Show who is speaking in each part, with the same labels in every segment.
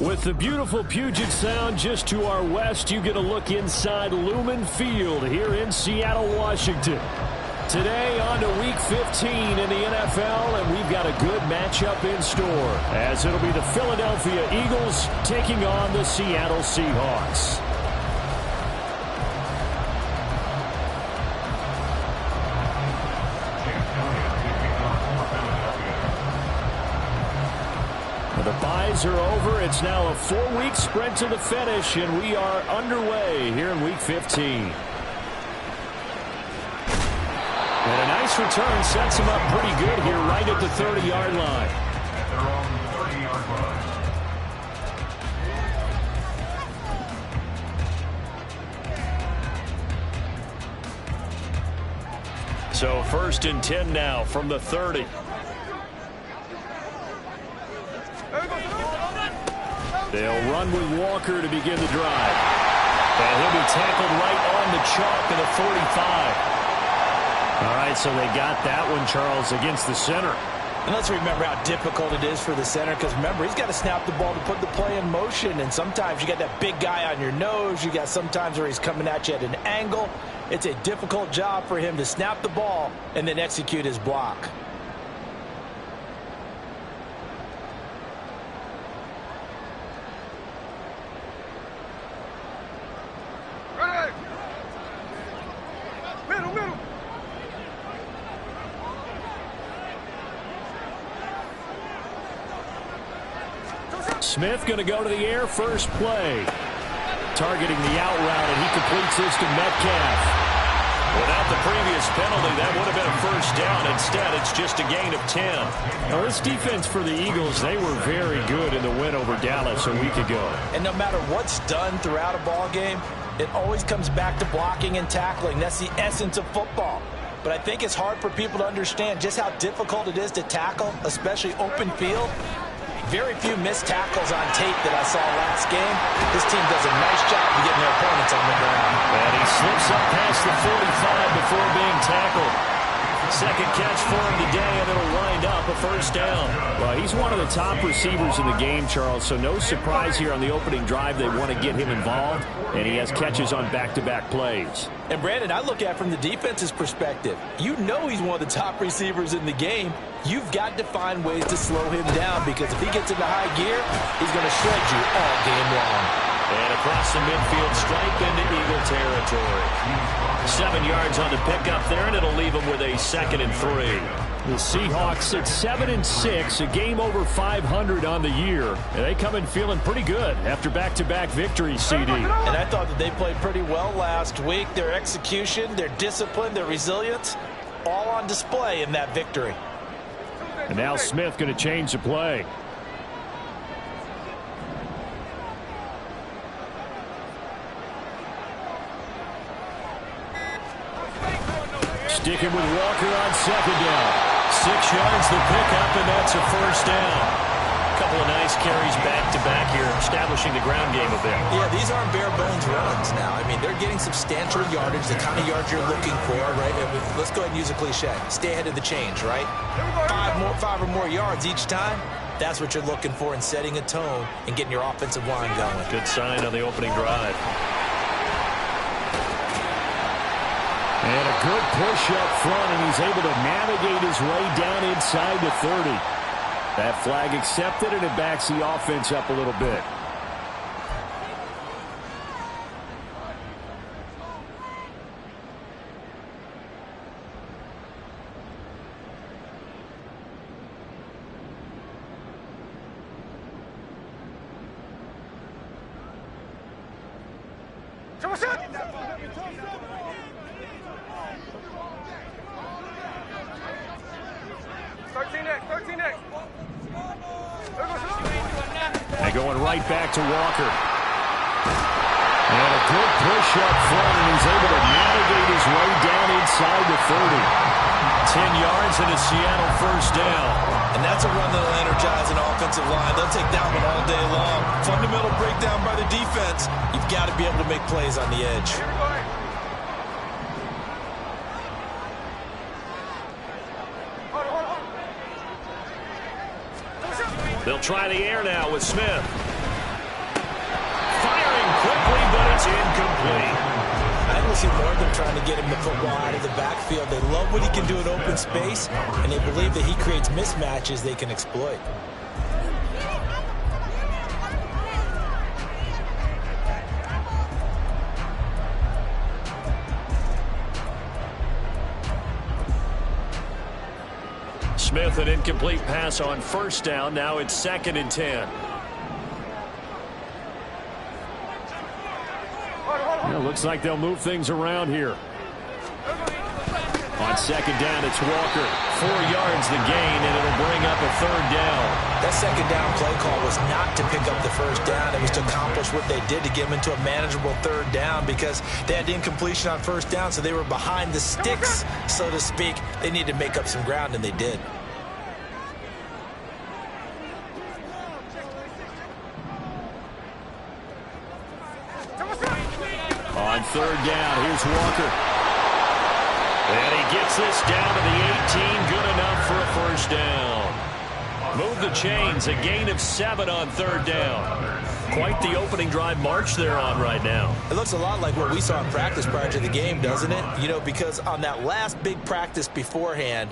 Speaker 1: With the beautiful Puget Sound just to our west, you get a look inside Lumen Field here in Seattle, Washington. Today on to Week 15 in the NFL, and we've got a good matchup in store, as it'll be the Philadelphia Eagles taking on the Seattle Seahawks. The byes are over. It's now a 4-week sprint to the finish, and we are underway here in Week 15. And a nice return sets him up pretty good here right at the 30-yard line. So 1st and 10 now from the 30. They'll run with Walker to begin the drive. And he'll be tackled right on the chalk of the 45. All right, so they got that one, Charles, against the center.
Speaker 2: And let's remember how difficult it is for the center, because remember, he's got to snap the ball to put the play in motion, and sometimes you got that big guy on your nose. You got sometimes where he's coming at you at an angle. It's a difficult job for him to snap the ball and then execute his block.
Speaker 1: Smith going to go to the air first play. Targeting the out route, and he completes this to Metcalf. Without the previous penalty, that would have been a first down. Instead, it's just a gain of 10. Now, this defense for the Eagles, they were very good in the win over Dallas a week ago.
Speaker 2: And no matter what's done throughout a ball game, it always comes back to blocking and tackling. That's the essence of football. But I think it's hard for people to understand just how difficult it is to tackle, especially open field. Very few missed tackles on tape that I saw last game. This team does a nice job of getting their opponents on the ground.
Speaker 1: And he slips up past the 45 before being tackled. Second catch for him today, and it'll wind up a first down. Well, he's one of the top receivers in the game, Charles, so no surprise here on the opening drive. They want to get him involved, and he has catches on back-to-back plays.
Speaker 2: And, Brandon, I look at it from the defense's perspective. You know he's one of the top receivers in the game. You've got to find ways to slow him down, because if he gets into high gear, he's going to shred you all game long.
Speaker 1: And across the midfield stripe into Eagle territory. 7 yards on the pickup there, and it'll leave him with a 2nd and 3. The Seahawks at 7-6, a game over 500 on the year. And they come in feeling pretty good after back-to-back victories, CD.
Speaker 2: And I thought that they played pretty well last week. Their execution, their discipline, their resilience, all on display in that victory.
Speaker 1: And now Smith going to change the play. Sticking with Walker on 2nd down. 6 yards the pickup, and that's a first down. A couple of nice carries back-to-back here, establishing the ground game a bit.
Speaker 2: Yeah, these aren't bare-bones runs now. I mean, they're getting substantial yardage, the kind of yards you're looking for, right? Let's go ahead and use a cliche. Stay ahead of the change, right? 5 or more yards each time. That's what you're looking for in setting a tone and getting your offensive line going.
Speaker 1: Good sign on the opening drive. And a good push up front, and he's able to navigate his way down inside the 30. That flag accepted, and it backs the offense up a little bit. And going right back to Walker. And a good push up front, and he's able to navigate his way down inside the 30. 10 yards and a Seattle first down.
Speaker 2: And that's a run that'll energize an offensive line. They'll take that one all day long. Fundamental breakdown by the defense. You've got to be able to make plays on the edge.
Speaker 1: They'll try the air now with Smith.
Speaker 2: see more of them trying to get him the football out of the backfield. They love what he can do in open space, and they believe that he creates mismatches they can exploit.
Speaker 1: Smith, an incomplete pass on first down. Now it's 2nd and 10. Well, looks like they'll move things around here. On 2nd down, it's Walker. 4 yards the gain, and it'll bring up a 3rd down.
Speaker 2: That 2nd down play call was not to pick up the 1st down. It was to accomplish what they did to get them into a manageable 3rd down because they had incompletion on 1st down, so they were behind the sticks, so to speak. They needed to make up some ground, and they did.
Speaker 1: On 3rd down, here's Walker. And he gets this down to the 18, good enough for a 1st down. Move the chains, a gain of 7 on 3rd down. Quite the opening drive march they're on right now.
Speaker 2: It looks a lot like what we saw in practice prior to the game, doesn't it? You know, because on that last big practice beforehand,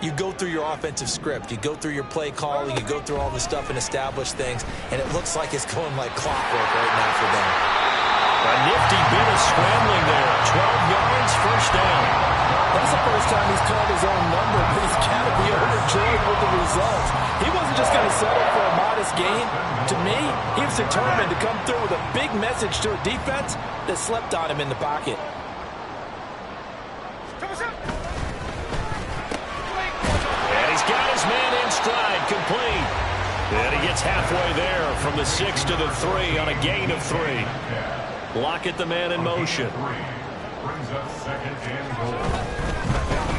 Speaker 2: you go through your offensive script. You go through your play calling. You go through all the stuff and establish things. And it looks like it's going like clockwork right now for them.
Speaker 1: A nifty bit of scrambling there. 12 yards, 1st down.
Speaker 2: That's the first time he's called his own number, but he's got to be overjoyed with the results. He wasn't just going to settle for a modest gain. To me, he was determined to come through with a big message to a defense that slept on him in the pocket.
Speaker 1: And he's got his man in stride, complete. And he gets halfway there from the 6 to the 3 on a gain of 3. Lockett, the man in motion.
Speaker 3: Brings up 2nd and goal.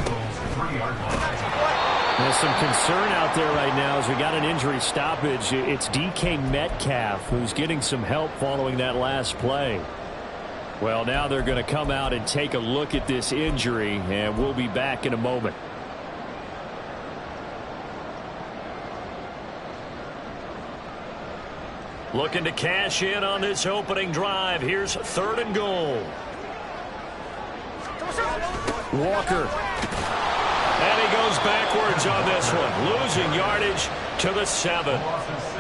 Speaker 3: Eagles 3-yard line.
Speaker 1: There's some concern out there right now as we got an injury stoppage. It's DK Metcalf who's getting some help following that last play. Well, now they're going to come out and take a look at this injury, and we'll be back in a moment. Looking to cash in on this opening drive. Here's 3rd and goal. Walker. And he goes backwards on this one. Losing yardage to the 7.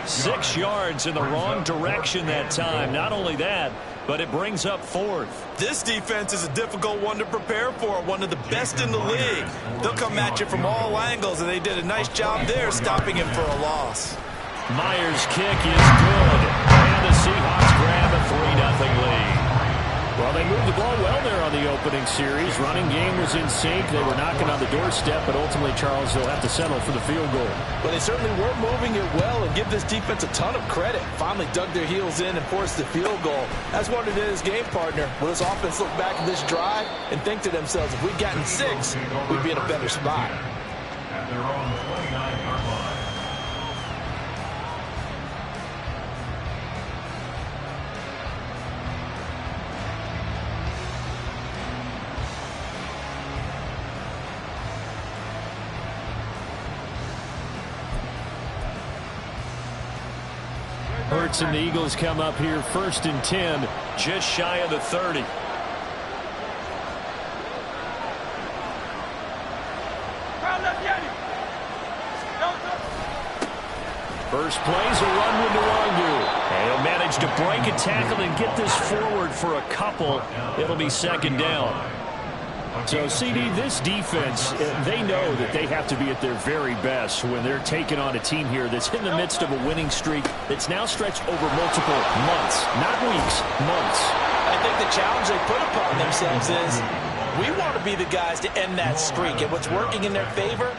Speaker 1: 6 yards in the wrong direction that time. Not only that, but it brings up 4th.
Speaker 2: This defense is a difficult one to prepare for. One of the best in the league. They'll come at you from all angles, and they did a nice job there stopping him for a loss.
Speaker 1: Myers' kick is good, and the Seahawks grab a 3-0 lead. Well, they moved the ball well there on the opening series. Running game was in sync. They were knocking on the doorstep, but ultimately, Charles, they'll have to settle for the field goal.
Speaker 2: But they certainly were moving it well, and give this defense a ton of credit. Finally dug their heels in and forced the field goal. That's what it is, game partner. Will this offense look back at this drive and think to themselves, if we'd gotten 6, we'd be in a better spot.
Speaker 3: At their own 29-yard line.
Speaker 1: Hurts and the Eagles come up here 1st and 10, just shy of the 30. First play's a run with Nwangu. And he'll manage to break a tackle and get this forward for a couple. It'll be 2nd down. So, CD, this defense, they know that they have to be at their very best when they're taking on a team here that's in the midst of a winning streak that's now stretched over multiple months, not weeks, months.
Speaker 2: I think the challenge they put upon themselves is we want to be the guys to end that streak. And what's working in their favor?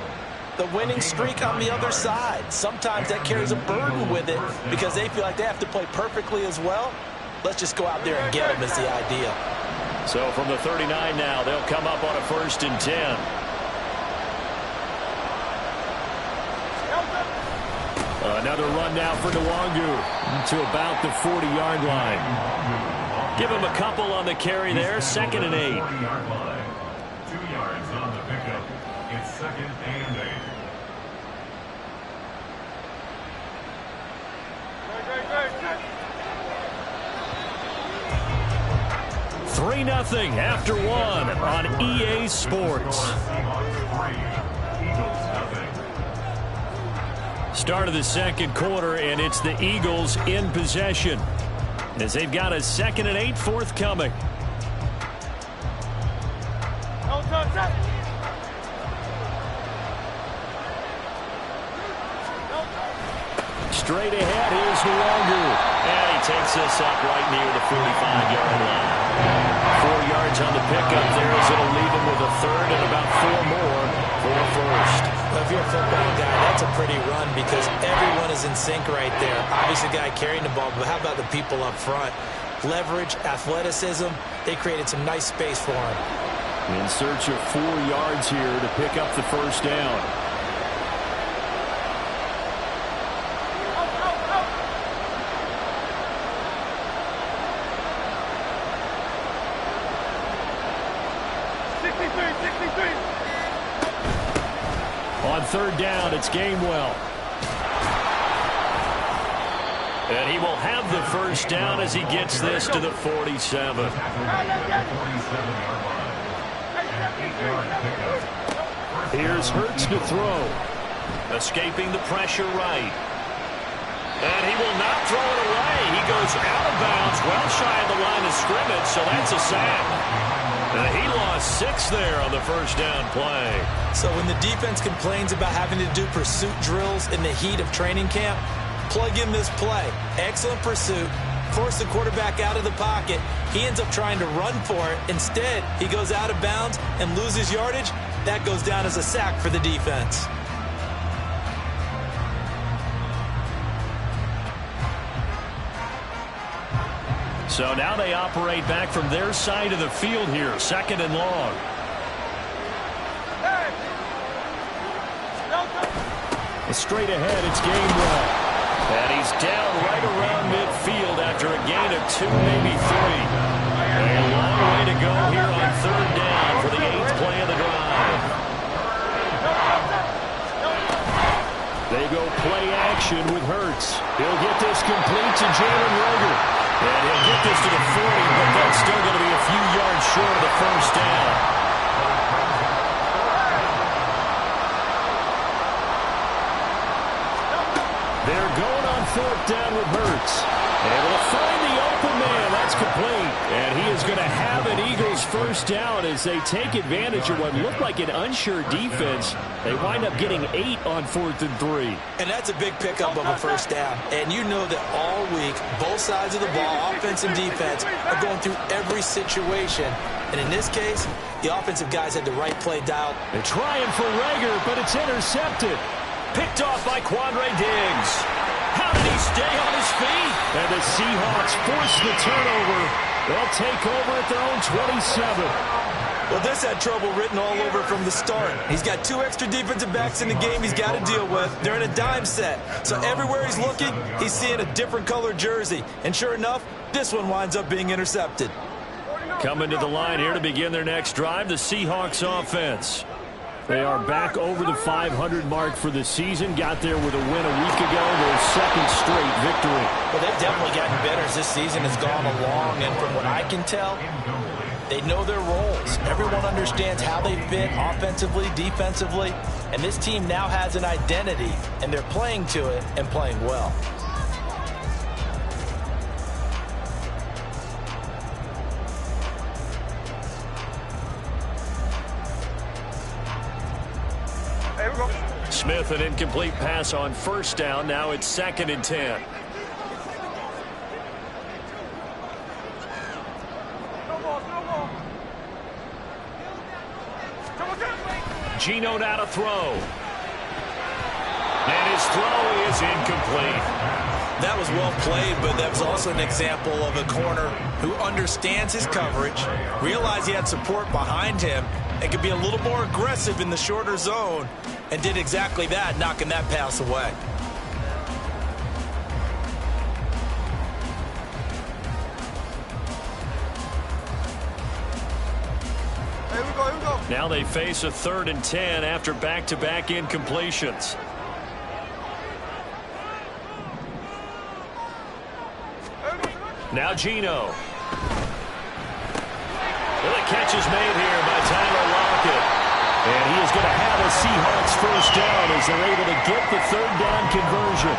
Speaker 2: The winning streak on the other side. Sometimes that carries a burden with it because they feel like they have to play perfectly as well. Let's just go out there and get them is the idea.
Speaker 1: So from the 39 now, they'll come up on a 1st and 10. Another run now for Nwangu to about the 40-yard line. Give him a couple on the carry there. 2nd and 8.
Speaker 3: 40-yard line. 2 yards on the pickup. It's 2nd and 8.
Speaker 1: 3-0 after one on EA Sports. Start of the second quarter, and it's the Eagles in possession as they've got a 2nd and 8 forthcoming. Straight ahead, here's Longer. And he takes us up right near the 45-yard line. 4 yards on the pickup there as it'll leave him with a third and about 4 more for a first.
Speaker 2: Well, if you're a football guy, that's a pretty run because everyone is in sync right there. Obviously, the guy carrying the ball, but how about the people up front? Leverage, athleticism, they created some nice space for him.
Speaker 1: In search of 4 yards here to pick up the first down. On third down, it's Gainwell. And he will have the first down as he gets this to the 47. Here's Hurts to throw. Escaping the pressure right. And he will not throw it away. He goes out of bounds, well shy of the line of scrimmage, so that's a sack. He lost 6 there on the first down play.
Speaker 2: So when the defense complains about having to do pursuit drills in the heat of training camp, plug in this play. Excellent pursuit. Force the quarterback out of the pocket. He ends up trying to run for it. Instead, he goes out of bounds and loses yardage. That goes down as a sack for the defense.
Speaker 1: So now they operate back from their side of the field here, 2nd and long. Straight ahead, it's Gainwell. And he's down right around midfield after a gain of 2, maybe 3. A long way to go here on third down for the 8th play of the drive. They go play action with Hurts. He'll get this complete to Jalen Reagor. And he'll get this to the 40, but that's still going to be a few yards short of the first down. They're going on 4th down with Hurts. Able to find the open man. That's complete. And he is going to have an Eagles first down as they take advantage of what looked like an unsure defense. They wind up getting 8 on 4th and 3.
Speaker 2: And that's a big pickup of a first down. And you know that all week, both sides of the ball, offense and defense, are going through every situation. And in this case, the offensive guys had the right play dialed.
Speaker 1: They're trying for Reagor, but it's intercepted. Picked off by Quandre Diggs. How did he stay on his feet? And the Seahawks force the turnover. They'll take over at their own 27.
Speaker 2: Well, this had trouble written all over from the start. He's got 2 extra defensive backs in the game he's got to deal with. They're in a dime set. So everywhere he's looking, he's seeing a different color jersey. And sure enough, this one winds up being intercepted.
Speaker 1: Coming to the line here to begin their next drive, the Seahawks offense. They are back over the 500 mark for the season. Got there with a win a week ago, their 2nd straight victory.
Speaker 2: Well, they've definitely gotten better as this season has gone along. And from what I can tell, they know their roles. Everyone understands how they fit offensively, defensively. And this team now has an identity, and they're playing to it and playing well.
Speaker 1: Smith, an incomplete pass on first down. Now it's 2nd and 10. Geno now to throw. And his throw is incomplete.
Speaker 2: That was well played, but that was also an example of a corner who understands his coverage, realized he had support behind him, and could be a little more aggressive in the shorter zone, and did exactly that, knocking that pass away.
Speaker 1: Now they face a 3rd and 10 after back-to-back incompletions. Now Geno. Well, the catch is made here by Tyler Lockett. And he is going to have a Seahawks first down as they're able to get the third down conversion.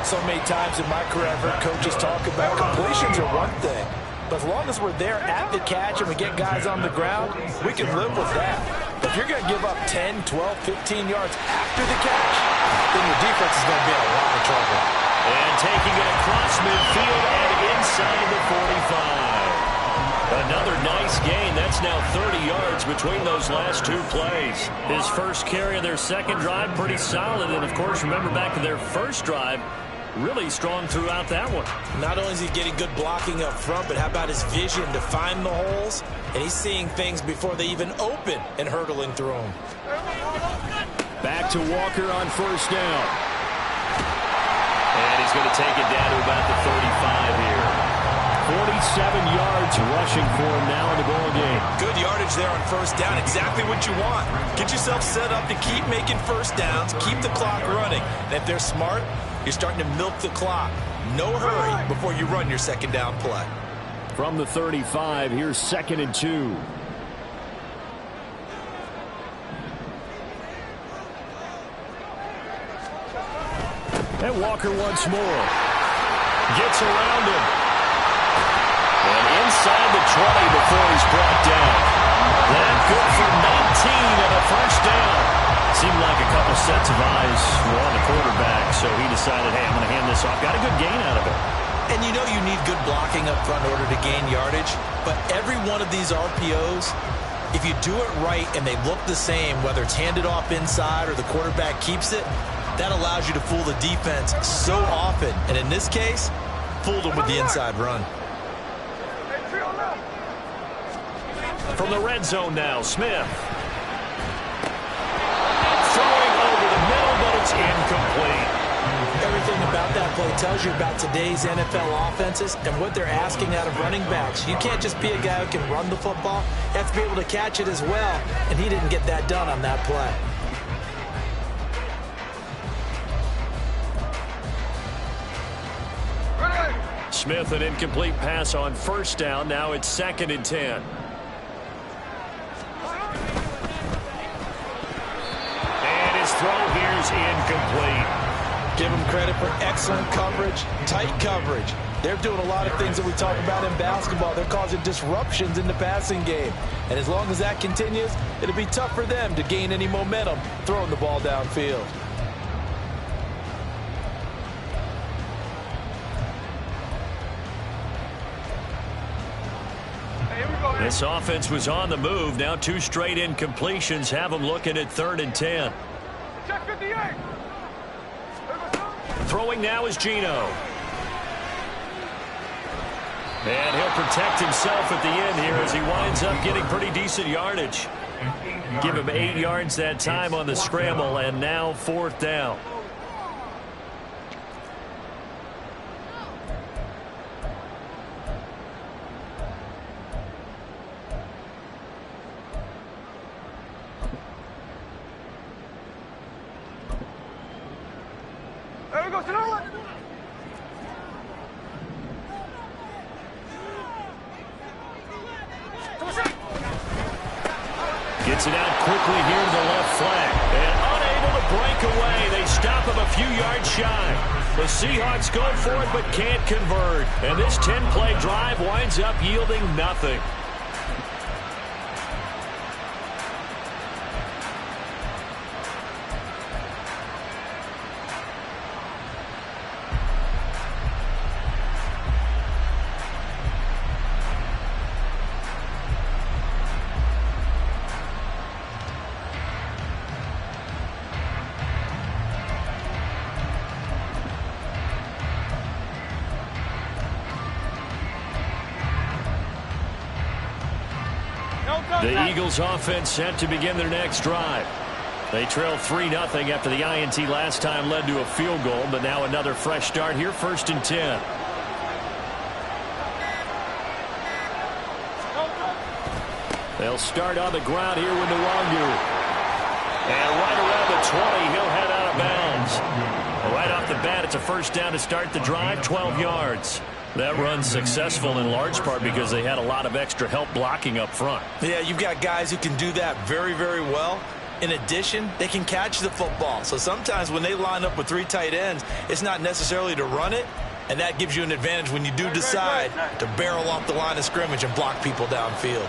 Speaker 2: So many times in my career, I've heard coaches talk about completions are one thing. But as long as we're there at the catch and we get guys on the ground, we can live with that. But if you're going to give up 10, 12, 15 yards after the catch, then your defense is going to be in a lot of trouble.
Speaker 1: And taking it across midfield and inside the 45. Another nice gain. That's now 30 yards between those last two plays. His first carry of their second drive, pretty solid. And, of course, remember back to their first drive, really strong throughout that one.
Speaker 2: Not only is he getting good blocking up front, but how about his vision to find the holes? And he's seeing things before they even open and hurdling through them.
Speaker 1: Back to Walker on first down. And he's going to take it down to about the 35 here. 47 yards rushing for him now in the ball game.
Speaker 2: Good yardage there on first down. Exactly what you want. Get yourself set up to keep making first downs, keep the clock running. And if they're smart, you're starting to milk the clock. No hurry before you run your second down play.
Speaker 1: From the 35, here's 2nd and 2. And Walker once more. Gets around him. And inside the 20 before he's brought down. That good for 19 and a first down. Seemed like a couple sets of eyes were on the quarterback, so he decided, hey, I'm going to hand this off. Got a good gain out of it.
Speaker 2: And you know you need good blocking up front in order to gain yardage, but every one of these RPOs, if you do it right and they look the same, whether it's handed off inside or the quarterback keeps it, that allows you to fool the defense so often. And in this case, fooled them with the inside run.
Speaker 1: From the red zone now, Smith. Throwing over the middle, but it's incomplete.
Speaker 2: Everything about that play tells you about today's NFL offenses and what they're asking out of running backs. You can't just be a guy who can run the football. You have to be able to catch it as well, and he didn't get that done on that play.
Speaker 1: Smith, an incomplete pass on first down. Now it's 2nd and 10. And his throw here's incomplete.
Speaker 2: Give them credit for excellent coverage, tight coverage. They're doing a lot of things that we talk about in basketball. They're causing disruptions in the passing game. And as long as that continues, it'll be tough for them to gain any momentum throwing the ball downfield.
Speaker 1: This offense was on the move. Now 2 straight incompletions have them looking at 3rd and 10.
Speaker 4: Check 58.
Speaker 1: Throwing now is Geno. And he'll protect himself at the end here as he winds up getting pretty decent yardage. Give him 8 yards that time on the scramble, and now 4th down.
Speaker 4: There we go, Sonora.
Speaker 1: Gets it out quickly here to the left flank. And unable to break away. They stop him a few yards shy. The Seahawks go for it but can't convert. And this 10-play drive winds up yielding nothing. The Eagles offense set to begin their next drive. They trail 3-0 after the INT last time led to a field goal, but now another fresh start here, 1st and 10. They'll start on the ground here with Nwangu. And right around the 20, he'll head out of bounds. Right off the bat, it's a first down to start the drive, 12 yards. That run's successful in large part because they had a lot of extra help blocking up front.
Speaker 2: Yeah, you've got guys who can do that very, very well. In addition, they can catch the football. So sometimes when they line up with 3 tight ends, it's not necessarily to run it, and that gives you an advantage when you do decide to barrel off the line of scrimmage and block people downfield.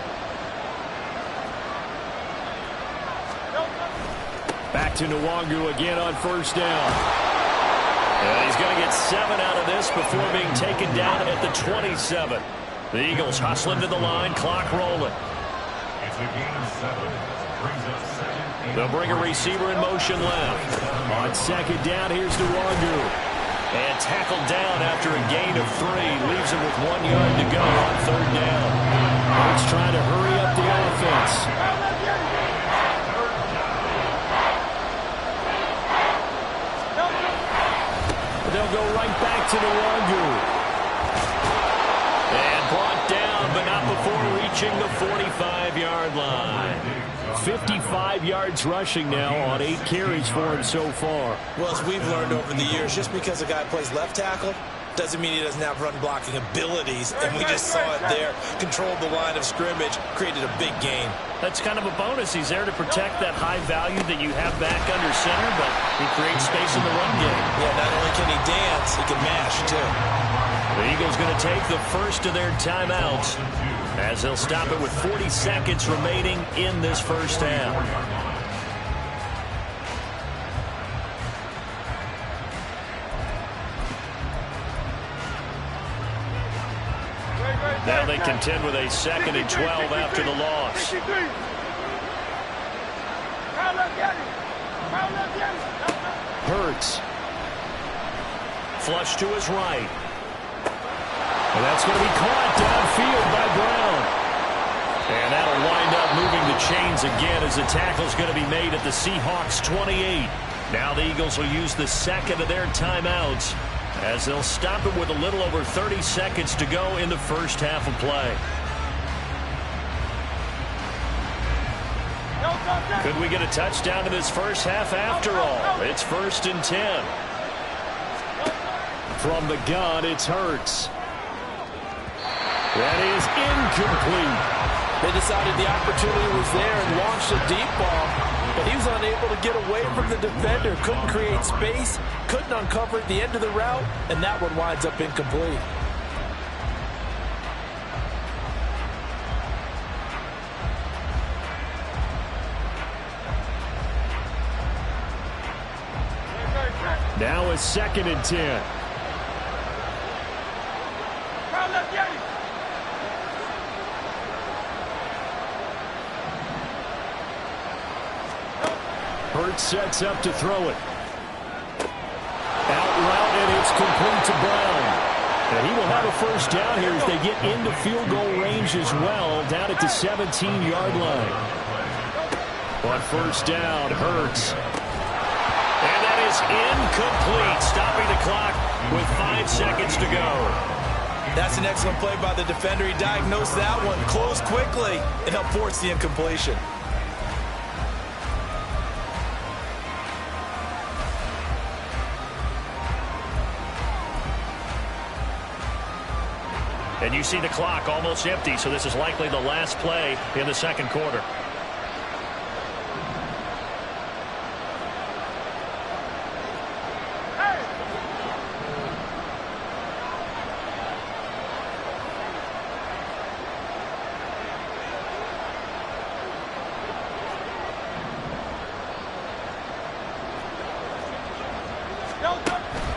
Speaker 1: Back to Nwangu again on first down. And he's going to get 7 out of this before being taken down at the 27. The Eagles hustling to the line, clock rolling.
Speaker 3: It's a gain of 7. Brings up second.
Speaker 1: They'll bring a receiver in motion left. On second down, here's Nwangu. And tackled down after a gain of 3. Leaves him with 1 yard to go on third down. Hurts trying to hurry up the offense. They'll go right back to Nwangu. And brought down, but not before reaching the 45-yard line. 55 yards rushing now on 8 carries for him so far.
Speaker 2: Well, as we've learned over the years, just because a guy plays left tackle doesn't mean he doesn't have run blocking abilities, and we just saw it there. Controlled the line of scrimmage, created a big gain.
Speaker 1: That's kind of a bonus. He's there to protect that high value that you have back under center, but he creates space in the run game.
Speaker 2: Yeah, not only can he dance, he can mash, too.
Speaker 1: The Eagles going to take the first of their timeouts as they'll stop it with 40 seconds remaining in this first half. Now they contend with a 2nd and 12 after the loss. Hurts. Flush to his right. And that's going to be caught downfield by Brown. And that'll wind up moving the chains again as the tackle's going to be made at the Seahawks 28. Now the Eagles will use the 2nd of their timeouts as they'll stop it with a little over 30 seconds to go in the first half of play. Could we get a touchdown in this first half after all? It's 1st and 10. From the gun, it's Hurts. That is incomplete.
Speaker 2: They decided the opportunity was there and launched a deep ball, but he was unable to get away from the defender. Couldn't create space, couldn't uncover the end of the route, and that one winds up incomplete.
Speaker 1: Now a 2nd and 10. Hurts sets up to throw it. Out route, and it's complete to Brown. And he will have a first down here as they get into field goal range as well, down at the 17-yard line. On first down, Hurts. And that is incomplete, stopping the clock with 5 seconds to go.
Speaker 2: That's an excellent play by the defender. He diagnosed that one, closed quickly, and helped force the incompletion.
Speaker 1: And you see the clock almost empty, so this is likely the last play in the second quarter.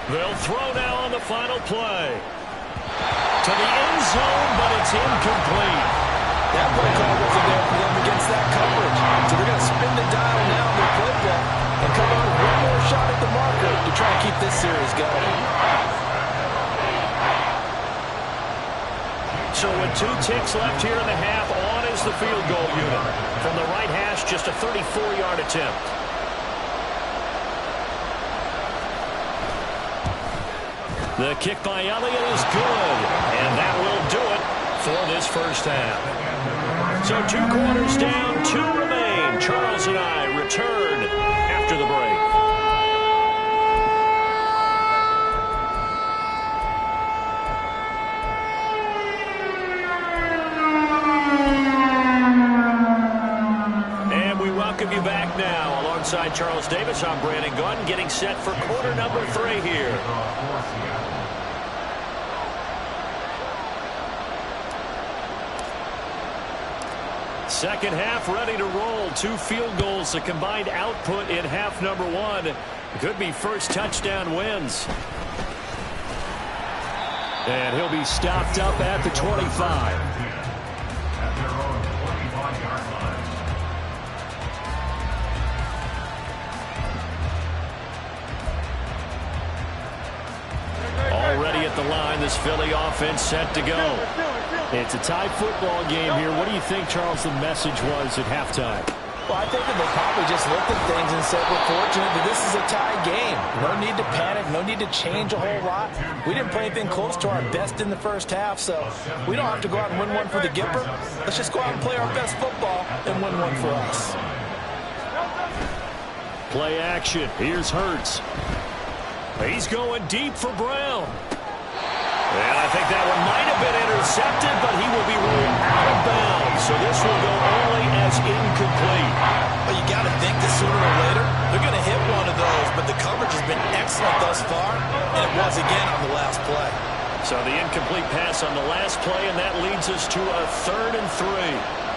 Speaker 1: They'll throw now on the final play. To the end zone, but it's incomplete.
Speaker 2: That play call wasn't there for them against that coverage. So they're going to spin the dial now in their playbook and come out with one more shot at the marker to try and keep this series going.
Speaker 1: So with 2 ticks left here in the half, on is the field goal unit. From the right hash, just a 34-yard attempt. The kick by Elliott is good, and that will do it for this first half. So 2 quarters down, 2 remain. Charles and I return after the break. alongside Charles Davis, I'm Brandon Gunn, getting set for quarter number 3 here. Second half ready to roll. 2 field goals, the combined output in half number 1. Could be first touchdown wins. And he'll be stopped up at the 25.
Speaker 3: At their own 25-yard line.
Speaker 1: Already at the line, this Philly offense set to go. It's a tie football game here. What do you think, Charles, the message was at halftime?
Speaker 2: Well, I think that they probably just looked at things and said, we're fortunate that this is a tie game. No need to panic, no need to change a whole lot. We didn't play anything close to our best in the first half, so we don't have to go out and win one for the Gipper. Let's just go out and play our best football and win one for us.
Speaker 1: Play action. Here's Hurts. He's going deep for Brown. And I think that one might have been intercepted, but he will be ruled out of bounds. So this will go only as incomplete.
Speaker 2: Well, you got to think that sooner or later they're going to hit one of those, but the coverage has been excellent thus far, and it was again on the last play.
Speaker 1: So the incomplete pass on the last play, and that leads us to a 3rd and 3.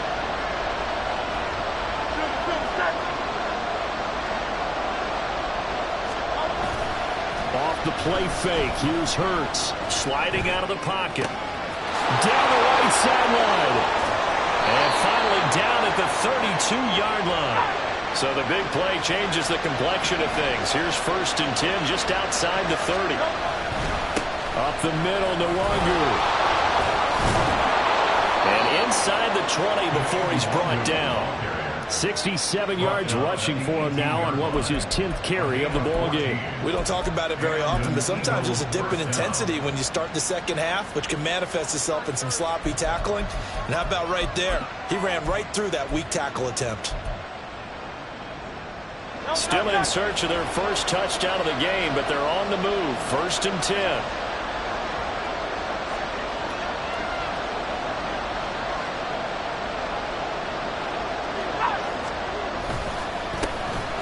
Speaker 1: Off the play fake, here's Hurts. Sliding out of the pocket. Down the right sideline. And finally down at the 32-yard line. So the big play changes the complexion of things. Here's 1st and 10 just outside the 30. Up the middle, Nwangu. And inside the 20 before he's brought down. 67 yards rushing for him now on what was his 10th carry of the ball game.
Speaker 2: We don't talk about it very often, but sometimes there's a dip in intensity when you start the second half, which can manifest itself in some sloppy tackling. And how about right there? He ran right through that weak tackle attempt.
Speaker 1: Still in search of their first touchdown of the game, but they're on the move. 1st and 10.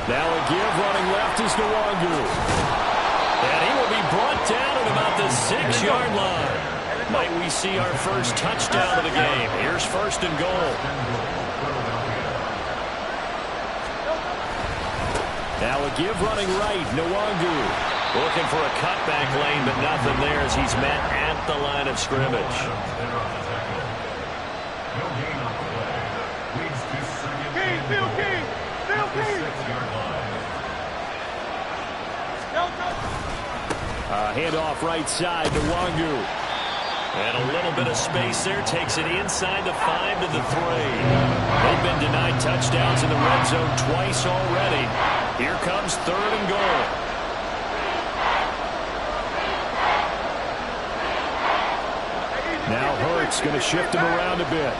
Speaker 1: Now a give, running left is Nwangu. And he will be brought down at about the 6-yard line. Might we see our first touchdown of the game? Here's 1st and goal. Now a give, running right, Nwangu. Looking for a cutback lane, but nothing there as he's met at the line of scrimmage. Handoff right side to Nwangu. And a little bit of space there. Takes it inside the 5 to the 3. They've been denied touchdowns in the red zone twice already. Here comes 3rd and goal. Now Hurts going to shift him around a bit.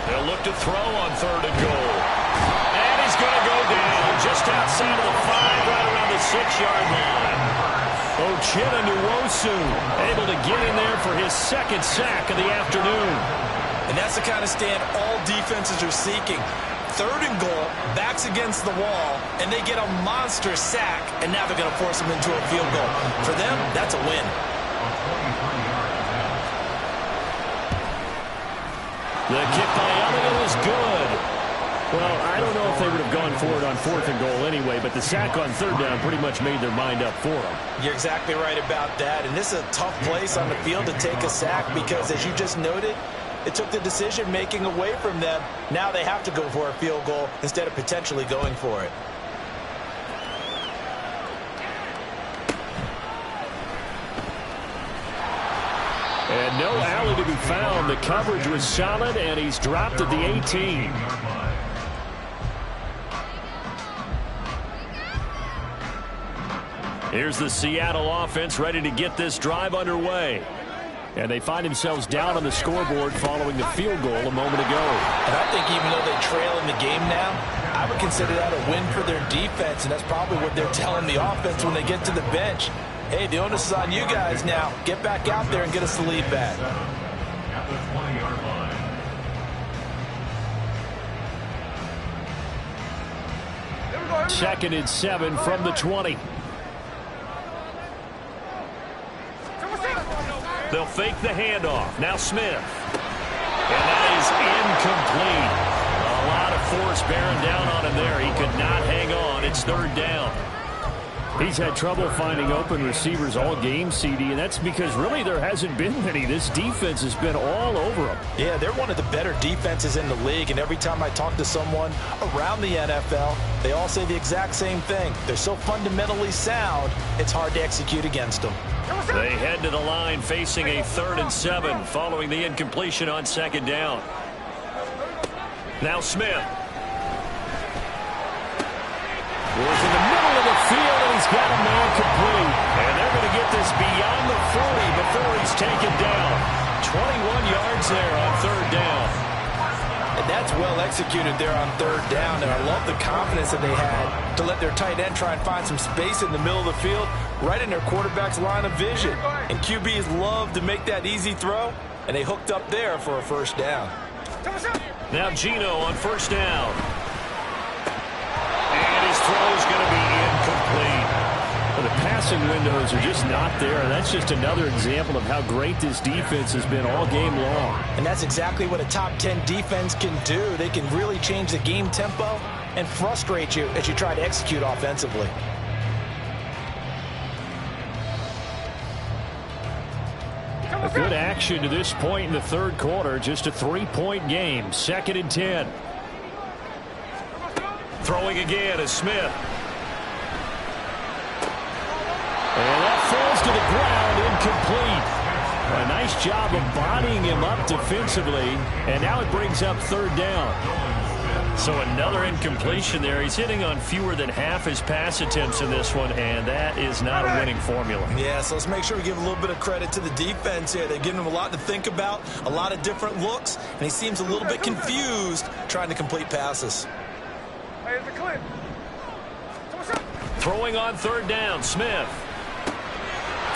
Speaker 1: They'll look to throw on 3rd and goal. And he's going to go down just outside of the 5, right around the 6-yard line. Uchenna Nwosu able to get in there for his 2nd sack of the afternoon.
Speaker 2: And that's the kind of stand all defenses are seeking. 3rd and goal, backs against the wall, and they get a monster sack, and now they're going to force them into a field goal. For them, that's a win.
Speaker 1: The kick by Elliott is good. Well, I don't know if they would have gone for it on 4th and goal anyway, but the sack on 3rd down pretty much made their mind up for them.
Speaker 2: You're exactly right about that, and this is a tough place on the field to take a sack because, as you just noted, it took the decision-making away from them. Now they have to go for a field goal instead of potentially going for it.
Speaker 1: And no alley to be found. The coverage was solid, and he's dropped at the 18. Here's the Seattle offense ready to get this drive underway. And they find themselves down on the scoreboard following the field goal a moment ago.
Speaker 2: And I think even though they trail in the game now, I would consider that a win for their defense, and that's probably what they're telling the offense when they get to the bench. Hey, the onus is on you guys now. Get back out there and get us the lead back.
Speaker 1: 2nd and 7 from the 20. They'll fake the handoff. Now Smith. And that is incomplete. A lot of force bearing down on him there. He could not hang on. It's 3rd down. He's had trouble finding open receivers all game, CD, and that's because really there hasn't been many. This defense has been all over them.
Speaker 2: Yeah, they're one of the better defenses in the league, and every time I talk to someone around the NFL, they all say the exact same thing. They're so fundamentally sound, it's hard to execute against them.
Speaker 1: They head to the line facing a 3rd and 7 following the incompletion on 2nd down. Now Smith. Was in the middle of the field, and he's got a man complete. And they're going to get this beyond the 40 before he's taken down. 21 yards there on 3rd down.
Speaker 2: And that's well executed there on 3rd down, and I love the confidence that they had to let their tight end try and find some space in the middle of the field, right in their quarterback's line of vision. And QBs love to make that easy throw, and they hooked up there for a 1st down.
Speaker 1: Now Gino on 1st down. And his throw is going to be incomplete. Well, the passing windows are just not there. That's just another example of how great this defense has been all game long.
Speaker 2: And that's exactly what a top 10 defense can do. They can really change the game tempo and frustrate you as you try to execute offensively.
Speaker 1: A good action to this point in the 3rd quarter. Just a 3-point game. 2nd and 10. Throwing again is Smith. And that falls to the ground, incomplete. A nice job of bodying him up defensively, and now it brings up 3rd down. So another incompletion there. He's hitting on fewer than half his pass attempts in this one, and that is not a winning formula.
Speaker 2: Yeah, so let's make sure we give a little bit of credit to the defense here. They're giving him a lot to think about, a lot of different looks, and he seems a little bit confused trying to complete passes.
Speaker 1: Throwing on 3rd down, Smith.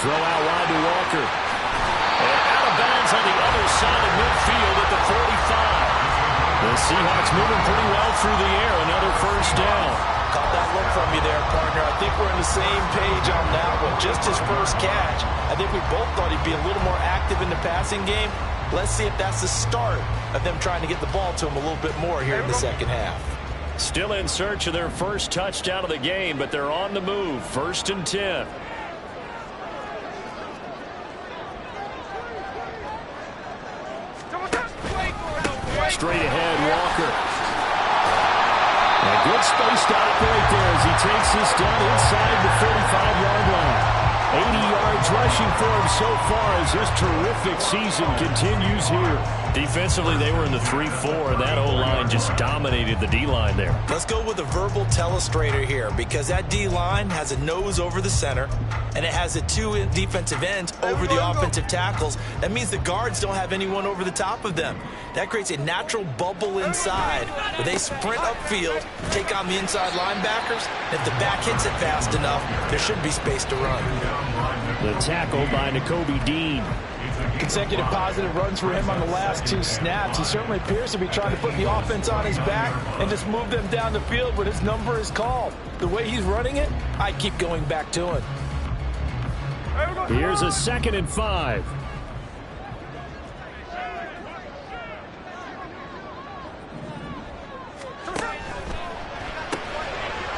Speaker 1: Throw out wide to Walker. And out of bounds on the other side of midfield at the 45. The Seahawks moving pretty well through the air. Another 1st down.
Speaker 2: Caught that look from you there, partner. I think we're on the same page on that one. Just his first catch. I think we both thought he'd be a little more active in the passing game. Let's see if that's the start of them trying to get the ball to him a little bit more here in the 2nd half.
Speaker 1: Still in search of their first touchdown of the game, but they're on the move. 1st and 10. Straight ahead, Walker. A good space to operate there as he takes this down inside the 45-yard line. 80 yards rushing for him so far as this terrific season continues here. Defensively, they were in the 3-4, and that O-line just dominated the D-line there.
Speaker 2: Let's go with a verbal telestrator here, because that D-line has a nose over the center, and it has the 2 defensive ends over the offensive tackles. That means the guards don't have anyone over the top of them. That creates a natural bubble inside where they sprint upfield, take on the inside linebackers. And if the back hits it fast enough, there should be space to run.
Speaker 1: The tackle by Nakobe Dean.
Speaker 2: Consecutive positive runs for him on the last 2 snaps. He certainly appears to be trying to put the offense on his back and just move them down the field when his number is called. The way he's running it, I keep going back to him.
Speaker 1: Here's a 2nd and 5.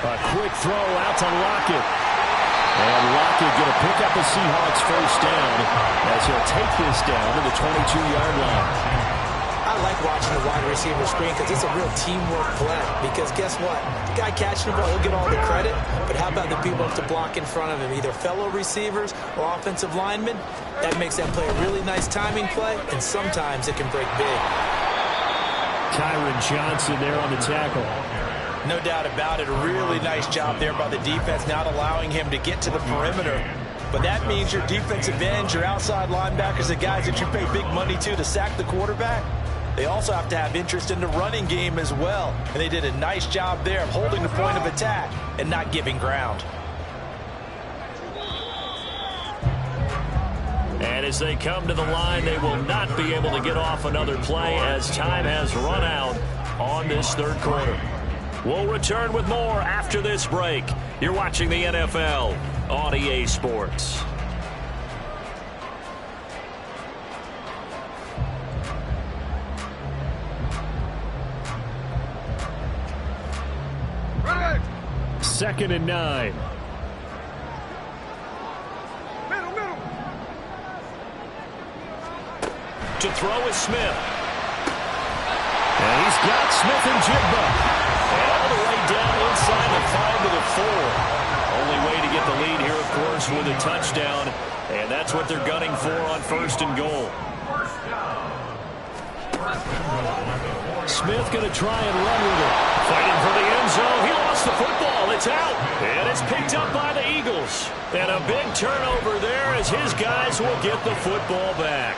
Speaker 1: A quick throw out to Lockett. And Lockett going to pick up a Seahawks 1st down as he'll take this down to the 22-yard line.
Speaker 2: I like watching the wide receiver screen because it's a real teamwork play. Because guess what? The guy catching the ball, he'll get all the credit. But how about the people up to block in front of him, either fellow receivers or offensive linemen? That makes that play a really nice timing play, and sometimes it can break big.
Speaker 1: Kyron Johnson there on the tackle.
Speaker 2: No doubt about it. A really nice job there by the defense, not allowing him to get to the perimeter. But that means your defensive ends, your outside linebackers, the guys that you pay big money to sack the quarterback, they also have to have interest in the running game as well. And they did a nice job there of holding the point of attack and not giving ground.
Speaker 1: And as they come to the line, they will not be able to get off another play as time has run out on this 3rd quarter. We'll return with more after this break. You're watching the NFL on EA Sports.
Speaker 4: Ready.
Speaker 1: 2nd and 9.
Speaker 4: Middle.
Speaker 1: To throw is Smith. And he's got Smith and Jigba. And all the way down inside the 5 to the 4. Only way to get the lead here, of course, with a touchdown. And that's what they're gunning for on 1st and goal. Smith going to try and run with it. Fighting for the end zone. He lost the football. It's out. And it's picked up by the Eagles. And a big turnover there as his guys will get the football back.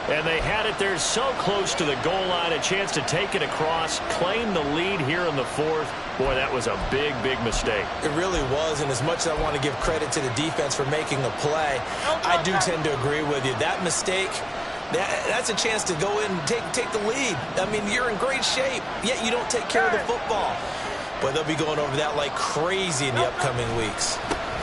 Speaker 1: And they had it there so close to the goal line, a chance to take it across, claim the lead here in the 4th. Boy, that was a big, big mistake.
Speaker 2: It really was, and as much as I want to give credit to the defense for making a play, I do tend to agree with you. That mistake, that's a chance to go in and take the lead. I mean, you're in great shape, yet you don't take care of the football. But they'll be going over that like crazy in the upcoming weeks.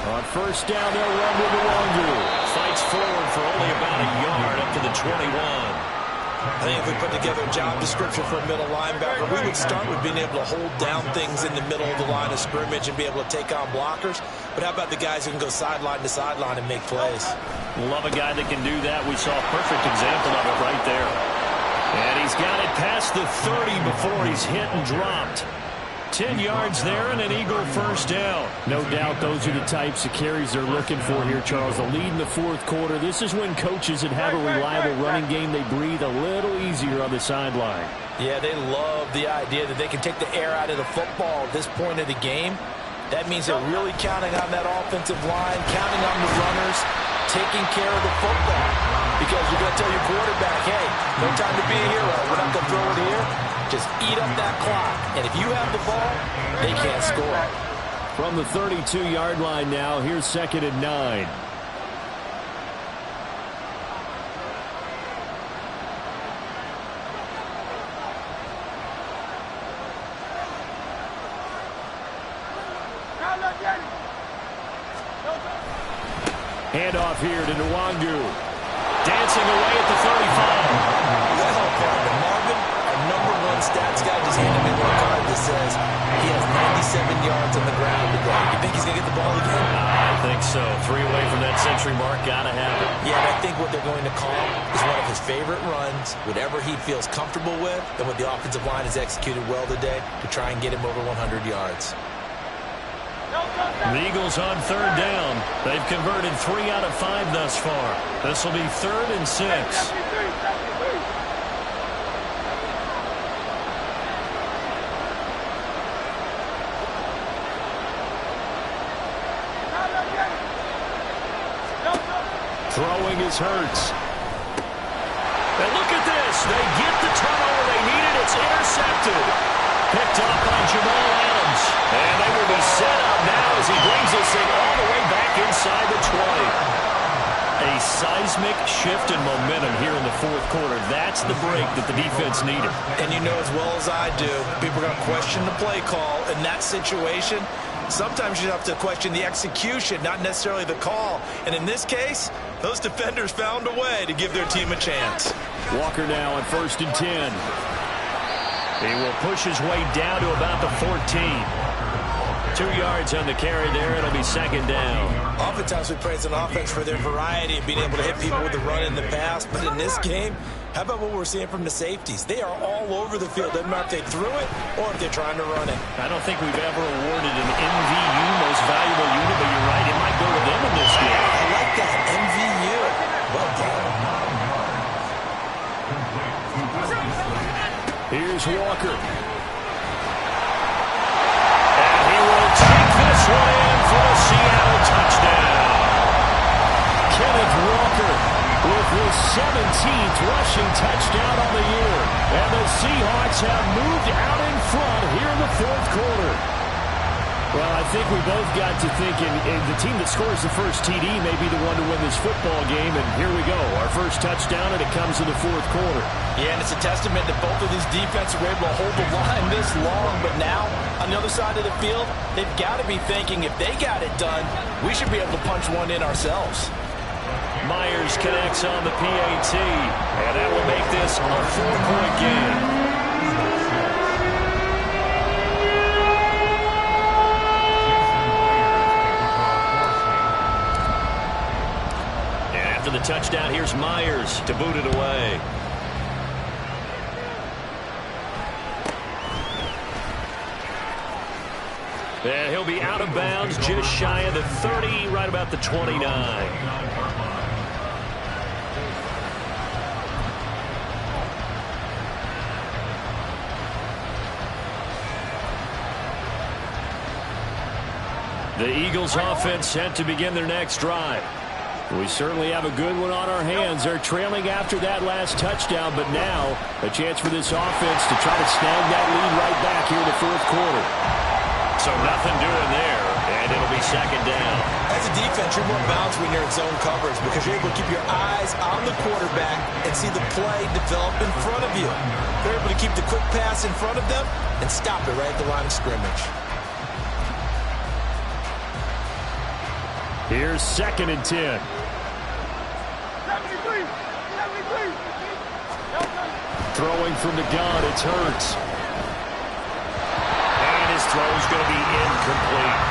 Speaker 1: On 1st down, they'll run with Nwangu. Fights forward for only about a yard up to the 21.
Speaker 2: I think if we put together a job description for a middle linebacker, we would start with being able to hold down things in the middle of the line of scrimmage and be able to take on blockers. But how about the guys who can go sideline to sideline and make plays?
Speaker 1: Love a guy that can do that. We saw a perfect example of it right there. And he's got it past the 30 before he's hit and dropped. 10 yards there and an Eagle 1st down. No doubt those are the types of carries they're looking for here, Charles. The lead in the 4th quarter. This is when coaches that have a reliable running game, they breathe a little easier on the sideline.
Speaker 2: Yeah, they love the idea that they can take the air out of the football at this point of the game. That means they're really counting on that offensive line, counting on the runners, taking care of the football. Because you're going to tell your quarterback, hey, no time to be a hero. We're not going to throw it here. Just eat up that clock. And if you have the ball, they can't score.
Speaker 1: From the 32-yard line now, here's 2nd and 9. Handoff here to Nwangu. Dancing away at the 35.
Speaker 2: Well, partner, Marvin, our #1 stats guy just handed me one card that says he has 97 yards on the ground today. You think he's going to get the ball again?
Speaker 1: I think so. 3 away from that century mark. Got to have it.
Speaker 2: Yeah, and I think what they're going to call is one of his favorite runs, whatever he feels comfortable with, and what the offensive line has executed well today to try and get him over 100 yards.
Speaker 1: The Eagles on 3rd down. They've converted 3 out of 5 thus far. This will be 3rd and 6. Throwing is Hurts. And look at this. They get the turnover they needed. It's intercepted. Picked up by Jamal Adams. And they will be set up now as he brings this thing all the way back inside the 20. A seismic shift in momentum here in the 4th quarter. That's the break that the defense needed.
Speaker 2: And you know as well as I do, people are going to question the play call in that situation. Sometimes you have to question the execution, not necessarily the call. And in this case, those defenders found a way to give their team a chance.
Speaker 1: Walker now on 1st and 10. He will push his way down to about the 14. 2 yards on the carry there. It'll be 2nd down.
Speaker 2: Oftentimes we praise an offense for their variety of being able to hit people with the run in the pass. But in this game, how about what we're seeing from the safeties? They are all over the field. Doesn't matter if they threw it or if they're trying to run it.
Speaker 1: I don't think we've ever awarded an MVU, most valuable unit, but you're right. It might go to them in this game.
Speaker 2: I like that. MVU. Well done.
Speaker 1: Here's Walker. And he will take this one in for a Seattle touchdown. Kenneth Walker with his 17th rushing touchdown on the year. And the Seahawks have moved out in front here in the 4th quarter. Well, I think we both got to thinking the team that scores the first TD may be the one to win this football game, and here we go. Our first touchdown, and it comes in the fourth quarter.
Speaker 2: Yeah, and it's a testament that both of these defenses were able to hold the line this long, but now, on the other side of the field, they've got to be thinking if they got it done, we should be able to punch one in ourselves.
Speaker 1: Myers connects on the PAT, and that will make this a 4-point game. The touchdown, here's Myers to boot it away. And he'll be out of bounds just shy of the 30, right about the 29. The Eagles offense set to begin their next drive. We certainly have a good one on our hands. They're trailing after that last touchdown, but now a chance for this offense to try to snag that lead right back here in the fourth quarter. So nothing doing there, and it'll be second down.
Speaker 2: As a defense, you're more balanced when you're in zone coverage because you're able to keep your eyes on the quarterback and see the play develop in front of you. They're able to keep the quick pass in front of them and stop it right at the line of scrimmage.
Speaker 1: Here's 2nd and 10. Throwing from the gun, it's Hurts. And his throw's going to be incomplete.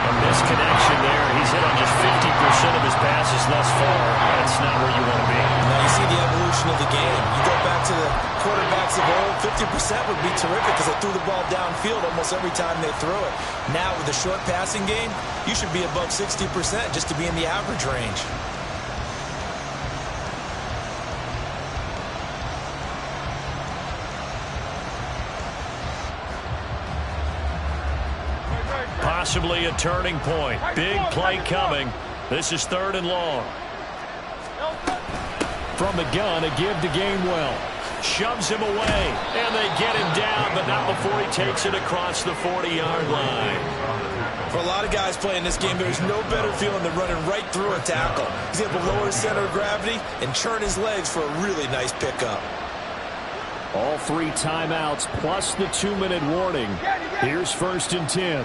Speaker 1: A misconnection there. He's hit on just 50% of his passes thus far. That's not where you want to be.
Speaker 2: Now you see the evolution of the game. You go back to the quarterbacks of old, 50% would be terrific because they threw the ball downfield almost every time they threw it. Now with the short passing game, you should be above 60% just to be in the average range.
Speaker 1: Possibly a turning point. Big play coming. This is 3rd and long. From the gun, a give to Gainwell. Shoves him away, and they get him down, but not before he takes it across the 40-yard line.
Speaker 2: For a lot of guys playing this game, there's no better feeling than running right through a tackle. He's able to lower his center of gravity and churn his legs for a really nice pickup.
Speaker 1: All 3 timeouts plus the 2-minute warning. Here's 1st and 10.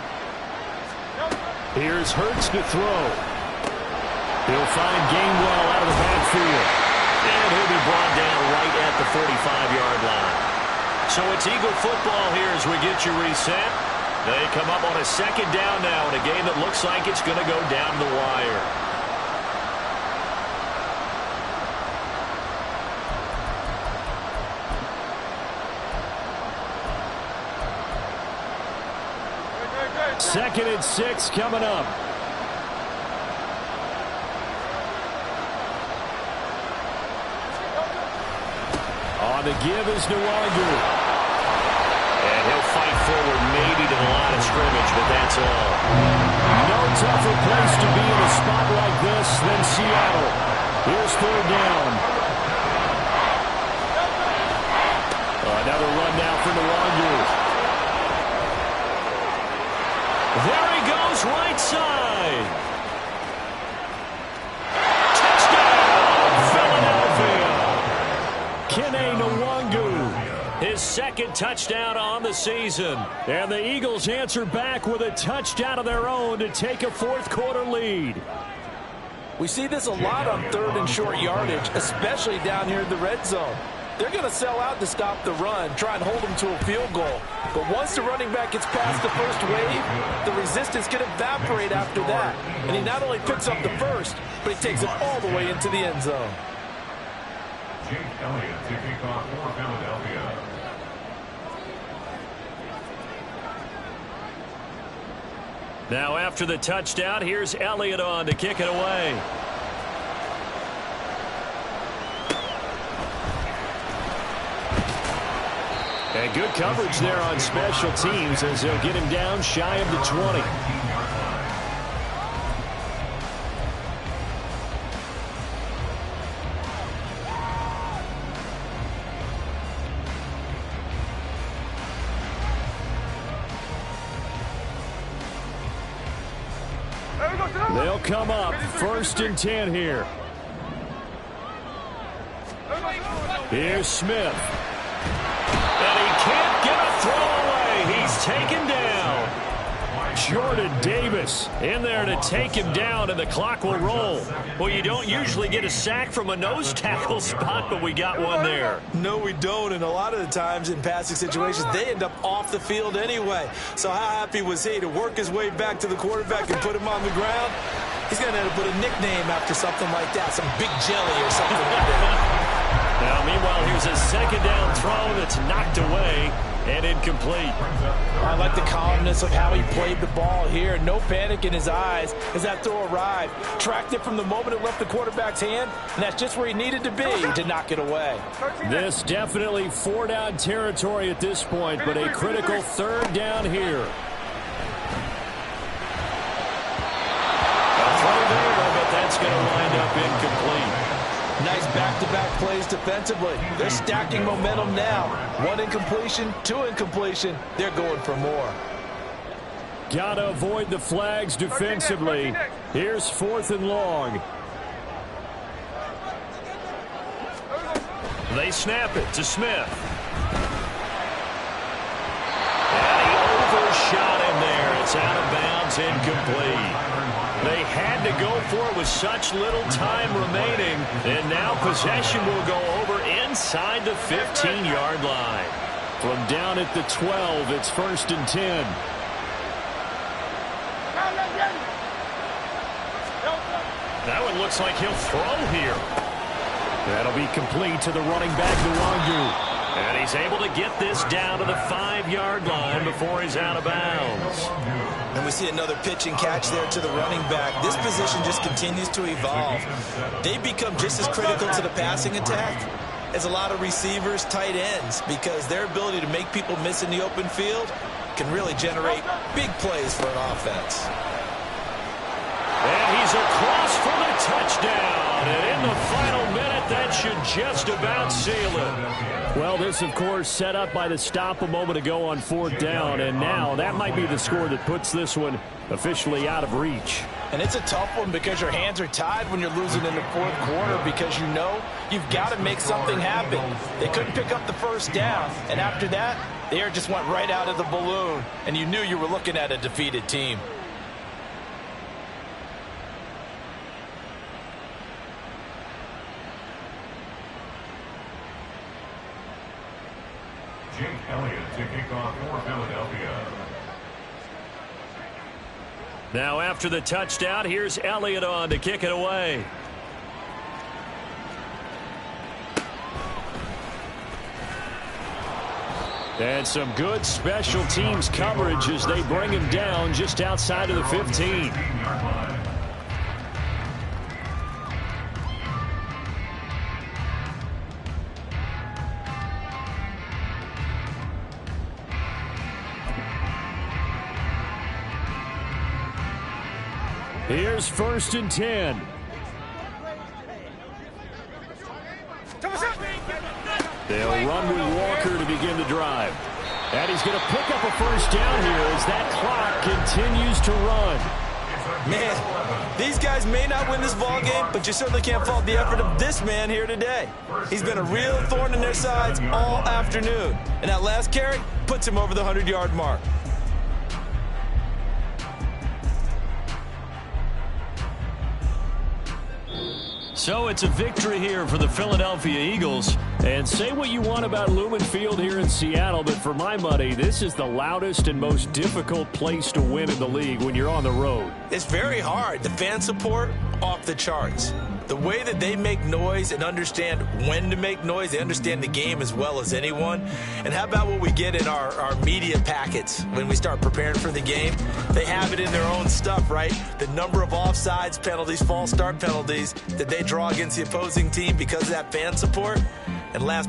Speaker 1: Here's Hurts to throw. He'll find Gainwell out of the backfield. And he'll be brought down right at the 45-yard line. So it's Eagle football here as we get you reset. They come up on a 2nd down now in a game that looks like it's going to go down the wire. Second and 6 coming up. On the give is Nwangu. And he'll fight forward maybe to the line of scrimmage, but that's all. No tougher place to be in a spot like this than Seattle. Here's 3rd down. Another run now for Nwangu. There he goes, right side. Touchdown, Philadelphia. Kene Nwangu, his 2nd touchdown on the season. And the Eagles answer back with a touchdown of their own to take a 4th quarter lead.
Speaker 2: We see this a lot on 3rd and short yardage, especially down here in the red zone. They're going to sell out to stop the run, try and hold them to a field goal. But once the running back gets past the first wave, the resistance can evaporate after that. And he not only picks up the first, but he takes it all the way into the end zone.
Speaker 3: Jake Elliott to kick off for Philadelphia.
Speaker 1: Now after the touchdown, here's Elliott on to kick it away. And good coverage there on special teams as they'll get him down shy of the 20. They'll come up 1st and 10 here. Here's Smith. And he can't get a throw away. He's taken down. Jordan Davis in there to take him down, and the clock will roll. Well, you don't usually get a sack from a nose tackle spot, but we got one there.
Speaker 2: No, we don't, and a lot of the times in passing situations, they end up off the field anyway. So how happy was he to work his way back to the quarterback and put him on the ground? He's going to have to put a nickname after something like that, some big jelly or something like that.
Speaker 1: Now, meanwhile, here's a 2nd down throw that's knocked away and incomplete.
Speaker 2: I like the calmness of how he played the ball here. No panic in his eyes as that throw arrived. Tracked it from the moment it left the quarterback's hand, and that's just where he needed to be to knock it away.
Speaker 1: This definitely 4-down territory at this point, but a critical 3rd down here. A throw there, but that's going to wind up incomplete.
Speaker 2: Nice back-to-back plays defensively. They're stacking momentum now. 1 incompletion, 2 incompletion. They're going for more.
Speaker 1: Got to avoid the flags defensively. Here's 4th and long. They snap it to Smith. And he overshot him there. It's out of bounds, incomplete. They had to go for it with such little time remaining, and now possession will go over inside the 15-yard line. From down at the 12, it's 1st and 10. That one looks like he'll throw here. That'll be complete to the running back, Nwangu. And he's able to get this down to the 5-yard line before he's out of bounds.
Speaker 2: And we see another pitch and catch there to the running back. This position just continues to evolve. They become just as critical to the passing attack as a lot of receivers, tight ends, because their ability to make people miss in the open field can really generate big plays for an offense.
Speaker 1: And he's across for the touchdown. And in the final minute, that should just about seal it. Well, this, of course, set up by the stop a moment ago on 4th down. And now that might be the score that puts this one officially out of reach.
Speaker 2: And it's a tough one because your hands are tied when you're losing in the 4th quarter, because you know you've got to make something happen. They couldn't pick up the 1st down. And after that, the air just went right out of the balloon. And you knew you were looking at a defeated team.
Speaker 3: Jake Elliott to kick off for Philadelphia.
Speaker 1: Now after the touchdown, here's Elliott on to kick it away. And some good special teams coverage as they bring him down just outside of the 15. Here's 1st and 10. They'll run with Walker to begin the drive. And he's going to pick up a 1st down here as that clock continues to run.
Speaker 2: Man, these guys may not win this ball game, but you certainly can't fault the effort of this man here today. He's been a real thorn in their sides all afternoon. And that last carry puts him over the 100-yard mark.
Speaker 1: So it's a victory here for the Philadelphia Eagles. And say what you want about Lumen Field here in Seattle, but for my money, this is the loudest and most difficult place to win in the league when you're on the road.
Speaker 2: It's very hard. The fan support, off the charts. The way that they make noise and understand when to make noise, they understand the game as well as anyone. And how about what we get in our media packets when we start preparing for the game? They have it in their own stuff, right? The number of offsides penalties, false start penalties that they draw against the opposing team because of that fan support. And last